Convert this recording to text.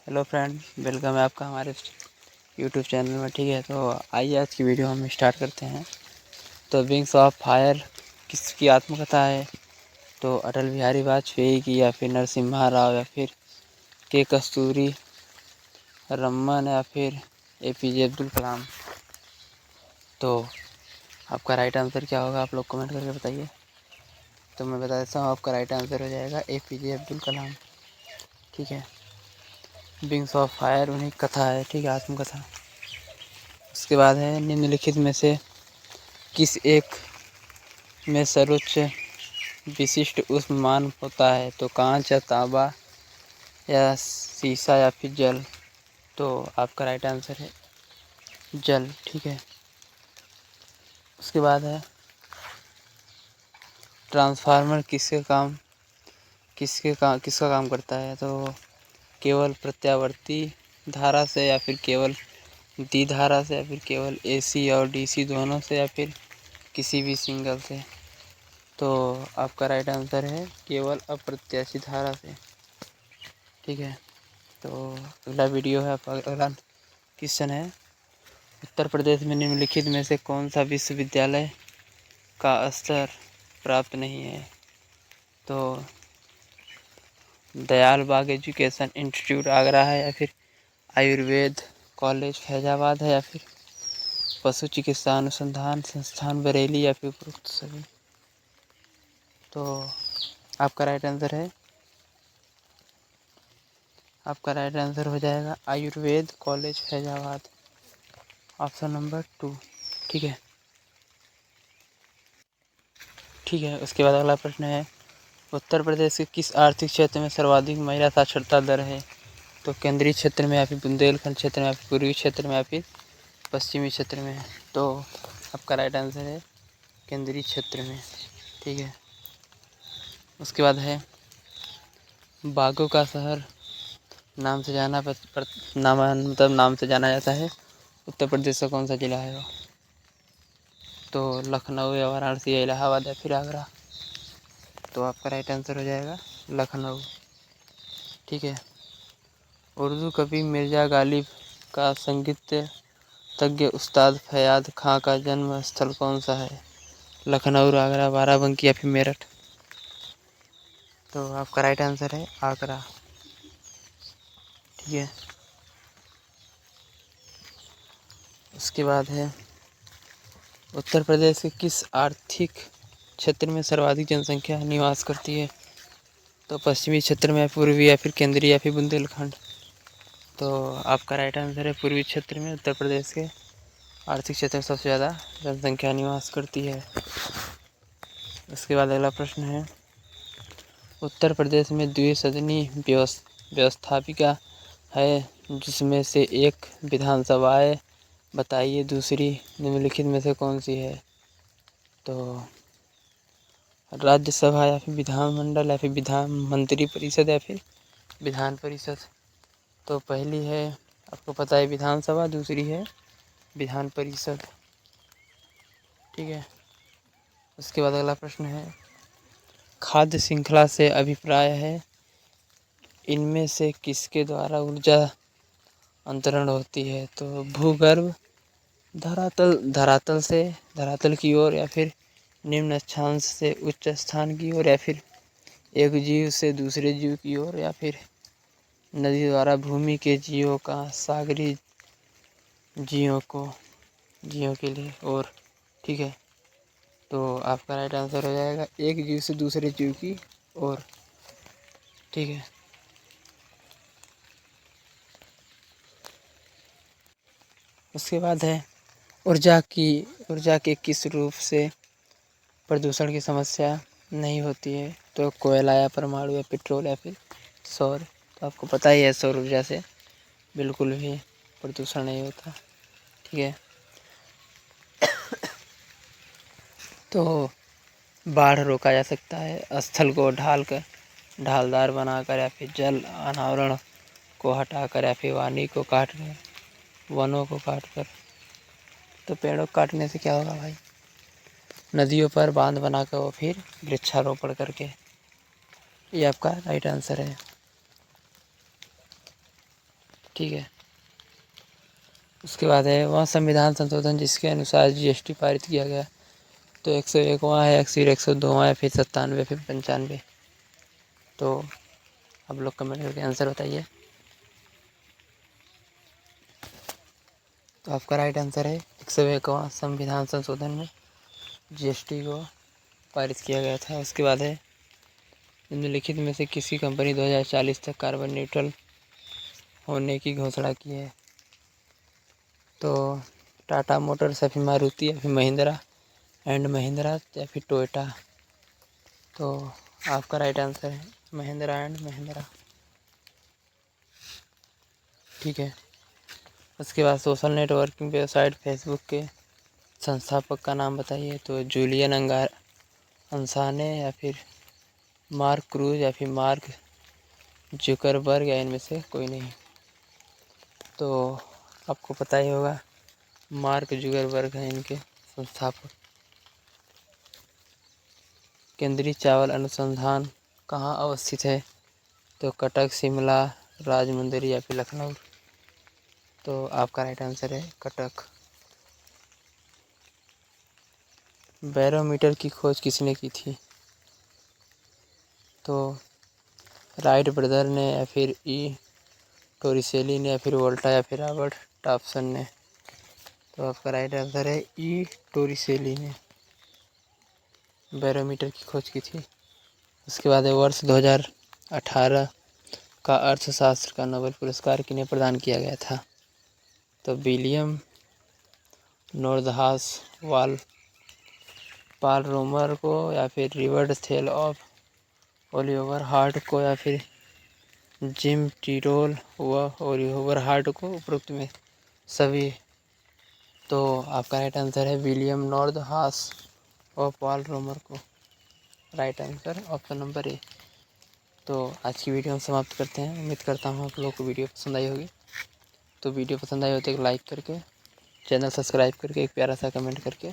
Hello friend, welcome है आपका हमारे यूट्यूब चैनल में। ठीक है, तो आइए आज की वीडियो हम स्टार्ट करते हैं। तो विंग्स ऑफ फायर किसकी आत्मकथा है? तो अटल बिहारी वाजपेयी की, या फिर नरसिम्हा राव, या फिर के कस्तूरी रमन, या फिर APJ अब्दुल कलाम। तो आपका राइट आंसर क्या होगा, आप लोग कमेंट करके बताइए। तो मैं बता देता हूँ, आपका राइट आंसर हो जाएगा APJ अब्दुल कलाम। ठीक है, विंग्स ऑफ फायर उन्हीं की कथा है। ठीक है, आत्मकथा। उसके बाद है, निम्नलिखित में से किस एक में सर्वोच्च विशिष्ट ऊष्म मान होता है? तो कांच या तांबा या शीशा या फिर जल। तो आपका राइट आंसर है जल। ठीक है, उसके बाद है, ट्रांसफार्मर किसका काम करता है? तो केवल प्रत्यावर्ती धारा से, या फिर केवल द्विधारा से, या फिर केवल AC और DC दोनों से, या फिर किसी भी सिंगल से। तो आपका राइट आंसर है केवल अप्रत्याशित धारा से। ठीक है, तो अगला वीडियो है, अगला क्वेश्चन है, उत्तर प्रदेश में निम्नलिखित में से कौन सा विश्वविद्यालय का स्तर प्राप्त नहीं है? तो दयाल बाग एजुकेशन इंस्टीट्यूट आगरा है, या फिर आयुर्वेद कॉलेज फैजाबाद है, या फिर पशु चिकित्सा अनुसंधान संस्थान बरेली, या फिर उपरोक्त सभी। तो आपका राइट आंसर हो जाएगा Ayurveda college Faizabad, option number 2। ठीक है, उसके बाद अगला प्रश्न है, उत्तर प्रदेश के किस आर्थिक क्षेत्र में सर्वाधिक महिला साक्षरता दर है? तो केंद्रीय क्षेत्र में, या फिर बुंदेलखंड क्षेत्र में, या फिर पूर्वी क्षेत्र में, या फिर पश्चिमी क्षेत्र में। तो आपका राइट आंसर है केंद्रीय क्षेत्र में। ठीक है, उसके बाद है, बाघों का शहर नाम से जाना जाता है, उत्तर प्रदेश का कौन सा जिला है वो? तो लखनऊ या वाराणसी या इलाहाबाद या फिर आगरा। तो आपका राइट आंसर हो जाएगा लखनऊ। ठीक है, उर्दू कवि मिर्ज़ा गालिब का संगीत तज्ञ उस्ताद फयाद खां का जन्म स्थल कौन सा है? लखनऊ, आगरा, बाराबंकी या फिर मेरठ। तो आपका राइट आंसर है आगरा। ठीक है, उसके बाद है, उत्तर प्रदेश के किस आर्थिक क्षेत्र में सर्वाधिक जनसंख्या निवास करती है? तो पश्चिमी क्षेत्र में, पूर्वी, या फिर केंद्रीय, या फिर बुंदेलखंड। तो आपका राइट आंसर है पूर्वी क्षेत्र में उत्तर प्रदेश के आर्थिक क्षेत्र में सबसे ज़्यादा जनसंख्या निवास करती है। उसके बाद अगला प्रश्न है, उत्तर प्रदेश में द्विसदनी व्यवस्थापिका है, जिसमें से एक विधानसभाएं बताइए, दूसरी निम्नलिखित में से कौन सी है? तो राज्यसभा, या फिर विधानमंडल, या फिर विधान मंत्री परिषद, या फिर विधान परिषद। तो पहली है, आपको पता है, विधानसभा, दूसरी है विधान परिषद। ठीक है, उसके बाद अगला प्रश्न है, खाद्य श्रृंखला से अभिप्राय है, इनमें से किसके द्वारा ऊर्जा अंतरण होती है? तो भूगर्भ, धरातल की ओर, या फिर निम्न स्थान से उच्च स्थान की ओर, या फिर एक जीव से दूसरे जीव की ओर, या फिर नदी द्वारा भूमि के जीवों का सागरी जीवों के लिए और। ठीक है, तो आपका राइट आंसर हो जाएगा एक जीव से दूसरे जीव की ओर। ठीक है, उसके बाद है, ऊर्जा के किस रूप से प्रदूषण की समस्या नहीं होती है? तो कोयला, या परमाणु, या पेट्रोल, या फिर सौर। तो आपको पता ही है, सौर ऊर्जा से बिल्कुल भी प्रदूषण नहीं होता। ठीक है, तो बाढ़ रोका जा सकता है स्थल को ढालदार बनाकर, या फिर जल अनावरण को हटाकर, या फिर वनों को काटकर। तो पेड़ों को काटने से क्या होगा भाई? नदियों पर बांध बनाकर, वो फिर वृक्षारोपण करके। ये आपका राइट आंसर है। ठीक है। उसके बाद है वहाँ संविधान संशोधन जिसके अनुसार जीएसटी पारित किया गया। तो 101 वहाँ है, फिर 102 है, फिर 97, फिर 95। तो आप लोग कमेंट करके आंसर बताइए। तो आपका राइट आंसर है 101 संविधान संशोधन में जीएसटी को पारित किया गया था। उसके बाद है निम्नलिखित में से किसी कंपनी 2040 तक कार्बन न्यूट्रल होने की घोषणा की है। तो टाटा मोटर्स या फिर मारुति या फिर महिंद्रा एंड महिंद्रा या फिर टोयोटा। तो आपका राइट आंसर है महिंद्रा एंड महिंद्रा, ठीक है। उसके बाद सोशल नेटवर्किंग वेबसाइट फेसबुक के संस्थापक का नाम बताइए। तो जूलियन अंसाने या फिर मार्क क्रूज या फिर मार्क जुकरबर्ग या इनमें से कोई नहीं। तो आपको पता ही होगा मार्क जुकरबर्ग हैं इनके संस्थापक। केंद्रीय चावल अनुसंधान कहाँ अवस्थित है। तो कटक, शिमला, राजमुंदरी या फिर लखनऊ। तो आपका राइट आंसर है कटक। बैरोमीटर की खोज किसने की थी। तो राइट ब्रदर ने या फिर टोरिसेली ने या फिर वोल्टा या फिर रॉबर्ट टॉपसन ने। तो आपका राइट आंसर है टोरिसेली ने बैरोमीटर की खोज की थी। उसके बाद है वर्ष 2018 का अर्थशास्त्र का नोबेल पुरस्कार किन्हें प्रदान किया गया था। तो विलियम नोर्दहास पाल रोमर को या फिर revered Thiel of Oliver heart को या फिर जिम टिरोल व ओलिवर हार्ट को, उपरोक्त में सभी। तो आपका राइट आंसर है विलियम नोर्दहास और पॉल रोमर को। Right answer option number A. तो आज की वीडियो हम समाप्त करते हैं। उम्मीद करता हूँ आप लोगों को वीडियो पसंद आई होगी। तो वीडियो पसंद आई हो तो एक लाइक करके, चैनल सब्सक्राइब करके, एक प्यारा सा कमेंट करके